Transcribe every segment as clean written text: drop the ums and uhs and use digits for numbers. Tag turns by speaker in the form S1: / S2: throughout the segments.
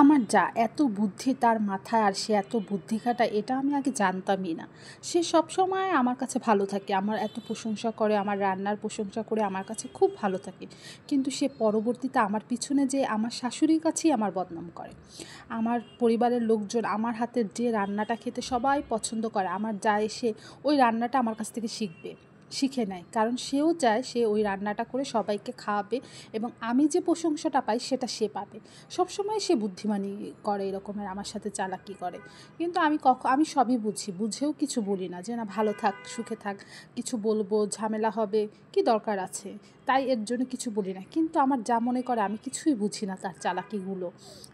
S1: আমার যা এত বুদ্ধি তার মাথায়, আর সে এত বুদ্ধি খাটায় এটা আমি আগে জানতামই না। সে সবসময় আমার কাছে ভালো থাকে, আমার এত প্রশংসা করে, আমার রান্নার প্রশংসা করে আমার কাছে খুব ভালো থাকে। কিন্তু সে পরবর্তীতে আমার পিছনে যে আমার শাশুড়ির কাছেই আমার বদনাম করে। আমার পরিবারের লোকজন আমার হাতের যে রান্নাটা খেতে সবাই পছন্দ করে, আমার যা এসে ওই রান্নাটা আমার কাছ থেকে শিখে নেয়, কারণ সেও চায় সে ওই রান্নাটা করে সবাইকে খাওয়াবে এবং আমি যে প্রশংসাটা পাই সেটা সে পাবে। সবসময় সে বুদ্ধিমানি করে, এরকমের আমার সাথে চালাকি করে। কিন্তু আমি সবই বুঝি, বুঝেও কিছু বলি না যে না ভালো থাক, সুখে থাক, কিছু বলবো ঝামেলা হবে, কি দরকার আছে, তাই এর জন্য কিছু বলি না। কিন্তু আমার যা মনে করে আমি কিছুই বুঝি না তার চালাকিগুলো।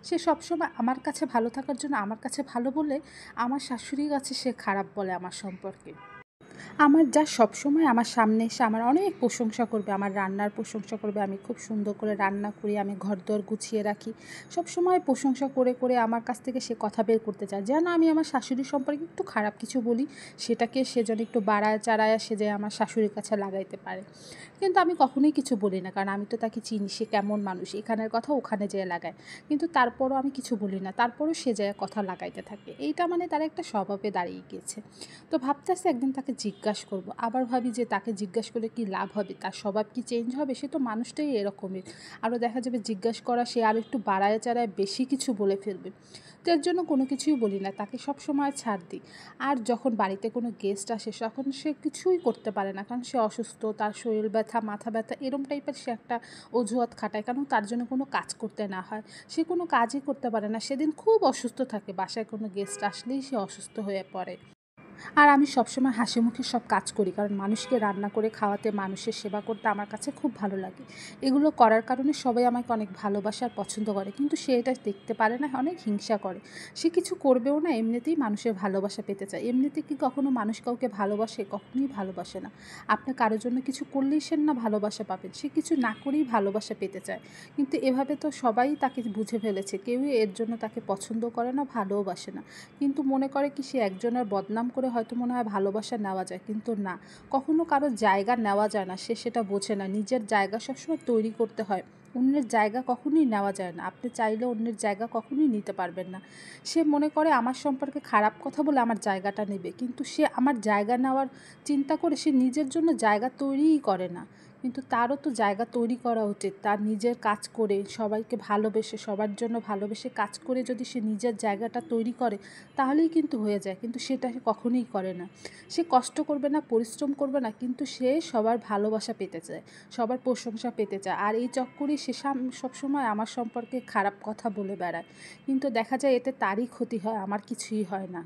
S1: সে সবসময় আমার কাছে ভালো থাকার জন্য আমার কাছে ভালো বলে আমার শাশুড়ির কাছে সে খারাপ বলে আমার সম্পর্কে। আমার যা সবসময় আমার সামনে এসে আমার অনেক প্রশংসা করবে, আমার রান্নার প্রশংসা করবে, আমি খুব সুন্দর করে রান্না করি, আমি ঘরদোর গুছিয়ে রাখি। সবসময় প্রশংসা করে করে আমার কাছ থেকে সে কথা বের করতে চায় যেন আমি আমার শাশুড়ির সম্পর্কে একটু খারাপ কিছু বলি, সেটাকে সে যেন একটু বাড়ায় চাড়ায় সে যে আমার শাশুড়ির কাছে লাগাইতে পারে। কিন্তু আমি কখনোই কিছু বলি না, কারণ আমি তো তাকে চিনি, সে কেমন মানুষ, এখানের কথা ওখানে যেয়ে লাগায়। কিন্তু তারপরও আমি কিছু বলি না, তারপরও সে যায় কথা লাগাইতে থাকে। এইটা মানে তার একটা স্বভাবে দাঁড়িয়ে গিয়েছে। তো ভাবতেছি একদিন তাকে জিজ্ঞাসা করব। আবার ভাবি যে তাকে জিজ্ঞাসা করলে কি লাভ হবে, তার স্বভাব কি চেঞ্জ হবে? সে তো মানুষটাই এরকমের। আরও দেখা যাবে জিজ্ঞাসা করা সে আর একটু বাড়ায় চাড়ায় বেশি কিছু বলে ফেলবে। তো এর জন্য কোনো কিছুই বলি না, তাকে সব সময় ছাড় দিই। আর যখন বাড়িতে কোনো গেস্ট আসে তখন সে কিছুই করতে পারে না, কারণ সে অসুস্থ, তার শরীর ব্যথা, মাথা ব্যথা, এরম টাইপের সে একটা অজুহাত খাটায়, কারণ তার জন্য কোনো কাজ করতে না হয়। সে কোনো কাজই করতে পারে না, সেদিন খুব অসুস্থ থাকে, বাসায় কোনো গেস্ট আসলেই সে অসুস্থ হয়ে পড়ে। আর আমি সবসময় হাসিমুখে সব কাজ করি, কারণ মানুষকে রান্না করে খাওয়াতে, মানুষের সেবা করতে আমার কাছে খুব ভালো লাগে। এগুলো করার কারণে সবাই আমাকে অনেক ভালোবাসে আর পছন্দ করে, কিন্তু সে এটা দেখতে পারে না, অনেক হিংসা করে। সে কিছু করবেও না, এমনিতেই মানুষের ভালোবাসা পেতে চায়। এমনিতে কি কখনো মানুষ কাউকে ভালোবাসে? কখনোই ভালোবাসে না। আপনি কারোর জন্য কিছু করলেই সে না ভালোবাসা পাবেন, সে কিছু না করেই ভালোবাসা পেতে চায়। কিন্তু এভাবে তো সবাই তাকে বুঝে ফেলেছে, কেউই এর জন্য তাকে পছন্দ করে না, ভালোও বাসে না। কিন্তু মনে করে কি সে একজনের বদনাম করে হয়তো মনে হয় ভালোবাসা নেওয়া যায়, কিন্তু না, কখনো কারোর জায়গা নেওয়া যায় না, সে সেটা বোঝে না। নিজের জায়গা সবসময় তৈরি করতে হয়, অন্যের জায়গা কখনোই নেওয়া যায় না। আপনি চাইলে অন্যের জায়গা কখনোই নিতে পারবেন না। সে মনে করে আমার সম্পর্কে খারাপ কথা বলে আমার জায়গাটা নেবে, কিন্তু সে আমার জায়গা নেওয়ার চিন্তা করে সে নিজের জন্য জায়গা তৈরিই করে না। কিন্তু তারও তো জায়গা তৈরি করা উচিত, তার নিজের কাজ করে, সবাইকে ভালোবেসে, সবার জন্য ভালোবেসে কাজ করে যদি সে নিজের জায়গাটা তৈরি করে তাহলেই কিন্তু হয়ে যায়, কিন্তু সেটা সে কখনোই করে না। সে কষ্ট করবে না, পরিশ্রম করবে না, কিন্তু সে সবার ভালোবাসা পেতে চায়, সবার প্রশংসা পেতে চায়। আর এই চক্করেই সে সবসময় আমার সম্পর্কে খারাপ কথা বলে বেড়ায়, কিন্তু দেখা যায় এতে তারই ক্ষতি হয়, আমার কিছুই হয় না।